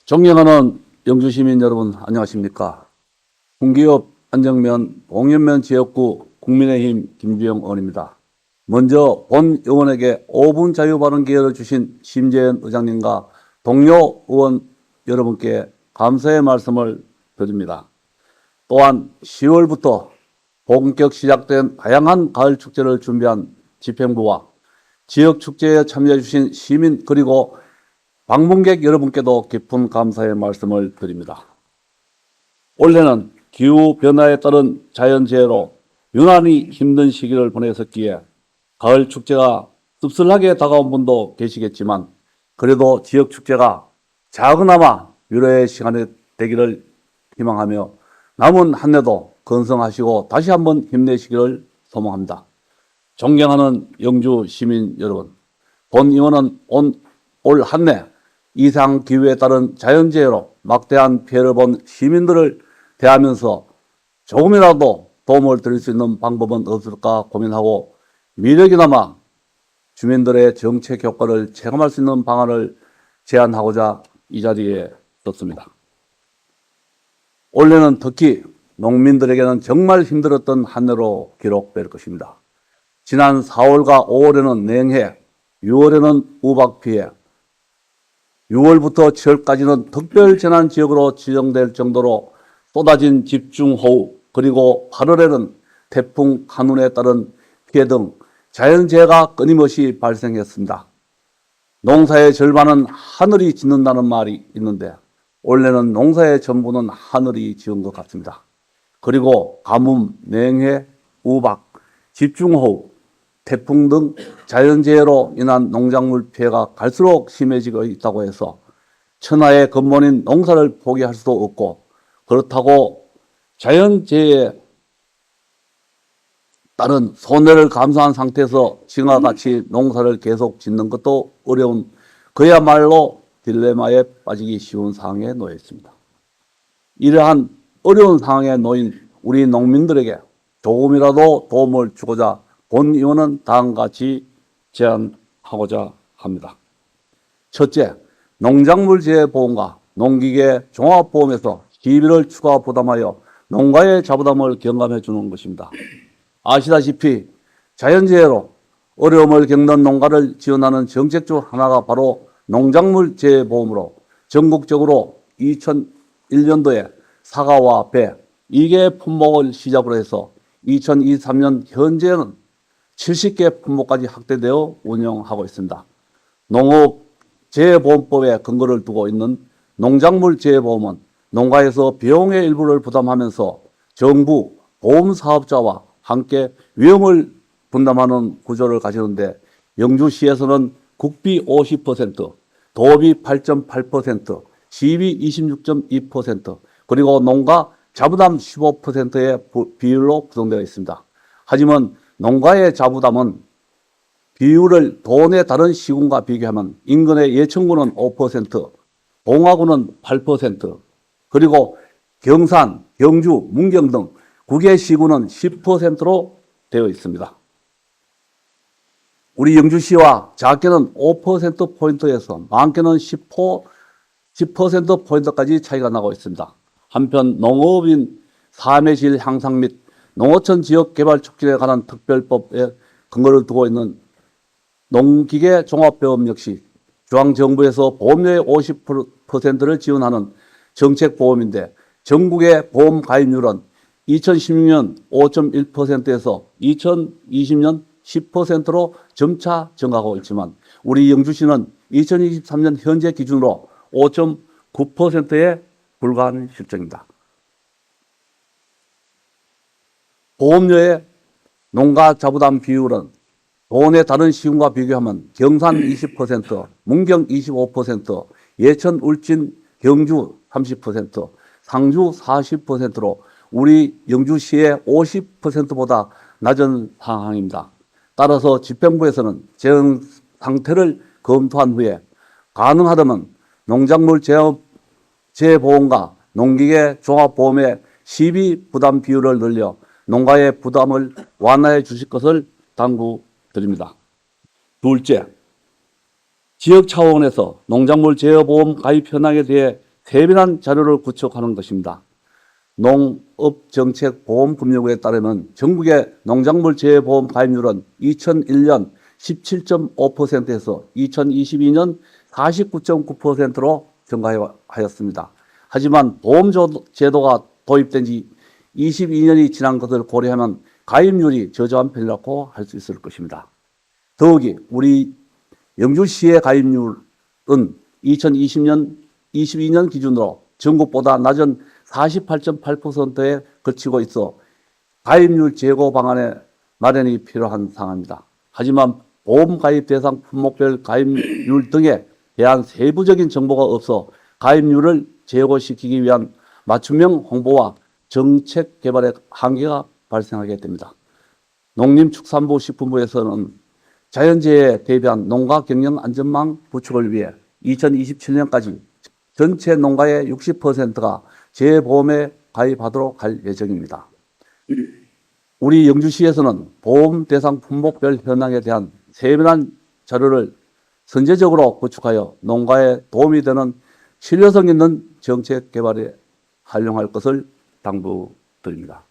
존경하는 영주시민 여러분 안녕하십니까. 공기업 안정면 봉연면 지역구 국민의힘 김주영 의원입니다. 먼저 본 의원에게 5분 자유 발언 기회를 주신 심재현 의장님과 동료 의원 여러분께 감사의 말씀을 드립니다. 또한 10월부터 본격 시작된 다양한 가을 축제를 준비한 집행부와 지역 축제에 참여해 주신 시민 그리고 방문객 여러분께도 깊은 감사의 말씀을 드립니다. 올해는 기후변화에 따른 자연재해로 유난히 힘든 시기를 보내셨기에 가을 축제가 씁쓸하게 다가온 분도 계시겠지만 그래도 지역 축제가 작은아마 위로의 시간이 되기를 희망하며 남은 한 해도 건승하시고 다시 한번 힘내시기를 소망합니다. 존경하는 영주 시민 여러분, 본 의원은 올 한 해 이상 기후에 따른 자연재해로 막대한 피해를 본 시민들을 대하면서 조금이라도 도움을 드릴 수 있는 방법은 없을까 고민하고 미력이나마 주민들의 정책 효과를 체감할 수 있는 방안을 제안하고자 이 자리에 섰습니다. 올해는 특히 농민들에게는 정말 힘들었던 한 해로 기록될 것입니다. 지난 4월과 5월에는 냉해, 6월에는 우박 피해, 6월부터 7월까지는 특별재난지역으로 지정될 정도로 쏟아진 집중호우, 그리고 8월에는 태풍 한운에 따른 피해 등 자연재해가 끊임없이 발생했습니다. 농사의 절반은 하늘이 짓는다는 말이 있는데 올해는 농사의 전부는 하늘이 지은 것 같습니다. 그리고 가뭄, 냉해, 우박, 집중호우, 태풍 등 자연재해로 인한 농작물 피해가 갈수록 심해지고 있다고 해서 천하의 근본인 농사를 포기할 수도 없고 그렇다고 자연재해에 따른 손해를 감수한 상태에서 지금과 같이 농사를 계속 짓는 것도 어려운 그야말로 딜레마에 빠지기 쉬운 상황에 놓여 있습니다. 이러한 어려운 상황에 놓인 우리 농민들에게 조금이라도 도움을 주고자 본 의원은 다음과 같이 제안하고자 합니다. 첫째, 농작물 재해 보험과 농기계 종합보험에서 기비를 추가 부담하여 농가의 자부담을 경감해 주는 것입니다. 아시다시피 자연재해로 어려움을 겪는 농가를 지원하는 정책 중 하나가 바로 농작물 재해 보험으로 전국적으로 2001년도에 사과와 배, 2개 품목을 시작으로 해서 2023년 현재는 70개 품목까지 확대되어 운영하고 있습니다. 농업재해보험법에 근거를 두고 있는 농작물재해보험은 농가에서 비용의 일부를 부담하면서 정부, 보험사업자와 함께 위험을 분담하는 구조를 가지는데 영주시에서는 국비 50%, 도비 8.8%, 시비 26.2%, 그리고 농가 자부담 15%의 비율로 구성되어 있습니다. 하지만 농가의 자부담은 비율을 도내 다른 시군과 비교하면 인근의 예천군은 5%, 봉화군은 8%, 그리고 경산, 경주, 문경 등 9개 시군은 10%로 되어 있습니다. 우리 영주시와 작게는 5%포인트에서 많게는 10%포인트까지 차이가 나고 있습니다. 한편 농업인 삶의 질 향상 및 농어촌 지역 개발 촉진에 관한 특별법에 근거를 두고 있는 농기계 종합보험 역시 중앙정부에서 보험료의 50%를 지원하는 정책보험인데 전국의 보험 가입률은 2016년 5.1%에서 2020년 10%로 점차 증가하고 있지만 우리 영주시는 2023년 현재 기준으로 5.9%에 불과한 실정입니다. 보험료의 농가 자부담 비율은 도내 다른 시군과 비교하면 경산 20%, 문경 25%, 예천, 울진, 경주 30%, 상주 40%로 우리 영주시의 50%보다 낮은 상황입니다. 따라서 집행부에서는 재정 상태를 검토한 후에 가능하다면 농작물 재보험과 농기계 종합보험의 시비 부담 비율을 늘려 농가의 부담을 완화해 주실 것을 당부드립니다. 둘째, 지역 차원에서 농작물 재해보험 가입 현황에 대해 세밀한 자료를 구축하는 것입니다. 농업정책보험금융부에 따르면 전국의 농작물 재해보험 가입률은 2001년 17.5%에서 2022년 49.9%로 증가하였습니다. 하지만 보험제도가 도입된 지 22년이 지난 것을 고려하면 가입률이 저조한 편이라고 할 수 있을 것입니다. 더욱이 우리 영주시의 가입률은 2020년, 22년 기준으로 전국보다 낮은 48.8%에 그치고 있어 가입률 제고 방안의 마련이 필요한 상황입니다. 하지만 보험 가입 대상 품목별 가입률 등에 대한 세부적인 정보가 없어 가입률을 제고시키기 위한 맞춤형 홍보와 정책 개발의 한계가 발생하게 됩니다. 농림축산부식품부에서는 자연재해에 대비한 농가 경영 안전망 구축을 위해 2027년까지 전체 농가의 60%가 재해보험에 가입하도록 할 예정입니다. 우리 영주시에서는 보험 대상 품목별 현황에 대한 세밀한 자료를 선제적으로 구축하여 농가에 도움이 되는 신뢰성 있는 정책 개발에 활용할 것을 당부드립니다.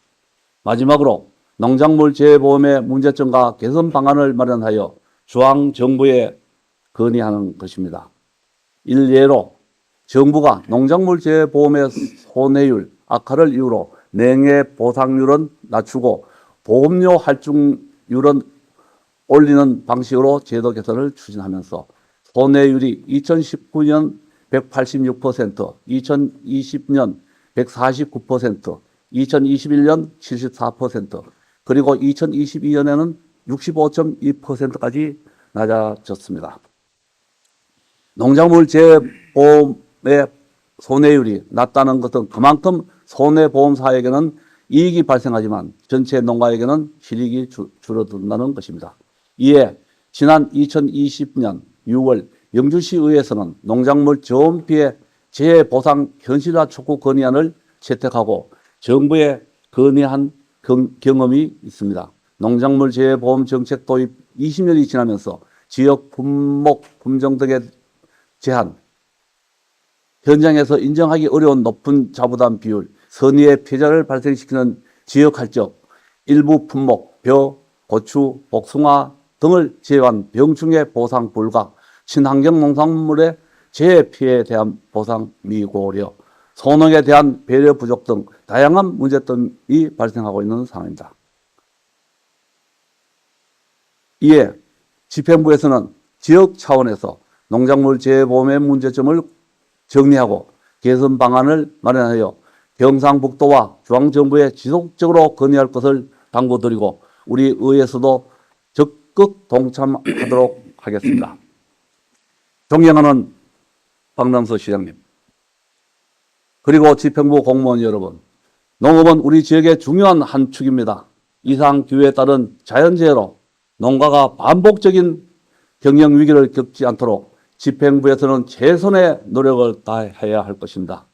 마지막으로 농작물 재해보험의 문제점과 개선 방안을 마련하여 중앙정부에 건의하는 것입니다. 일례로 정부가 농작물 재해보험의 손해율 악화를 이유로 냉해 보상률은 낮추고 보험료 할증률은 올리는 방식으로 제도 개선을 추진하면서 손해율이 2019년 186%, 2020년 149%, 2021년 74%, 그리고 2022년에는 65.2%까지 낮아졌습니다. 농작물 재해보험의 손해율이 낮다는 것은 그만큼 손해보험사에게는 이익이 발생하지만 전체 농가에게는 실익이 줄어든다는 것입니다. 이에 지난 2020년 6월 영주시의회에서는 농작물 저온 피해 재해 보상 현실화 촉구 건의안을 채택하고 정부에 건의한 경험이 있습니다. 농작물 재해 보험 정책 도입 20년이 지나면서 지역 품목 품종 등의 제한, 현장에서 인정하기 어려운 높은 자부담 비율, 선의의 피해자를 발생시키는 지역 할적, 일부 품목, 벼, 고추, 복숭아 등을 제외한 병충해 보상 불가, 친환경 농산물의 재해 피해에 대한 보상 미고려, 소농에 대한 배려 부족 등 다양한 문제점이 발생하고 있는 상황입니다. 이에 집행부에서는 지역 차원에서 농작물 재해보험의 문제점을 정리하고 개선 방안을 마련하여 경상북도와 중앙정부에 지속적으로 건의할 것을 당부드리고 우리 의회에서도 적극 동참하도록 하겠습니다. 존경하는 박남서 시장님, 그리고 집행부 공무원 여러분, 농업은 우리 지역의 중요한 한 축입니다. 이상 기후에 따른 자연재해로 농가가 반복적인 경영 위기를 겪지 않도록 집행부에서는 최선의 노력을 다해야 할 것입니다.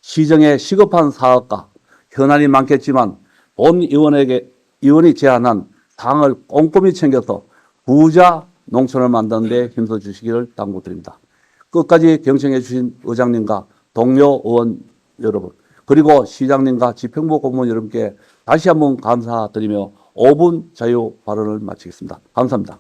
시정에 시급한 사업과 현안이 많겠지만 본 의원이 제안한 사항을 꼼꼼히 챙겨서 부자 농촌을 만드는 데 힘써주시기를 당부드립니다. 끝까지 경청해 주신 의장님과 동료 의원 여러분, 그리고 시장님과 집행부 공무원 여러분께 다시 한번 감사드리며 5분 자유 발언을 마치겠습니다. 감사합니다.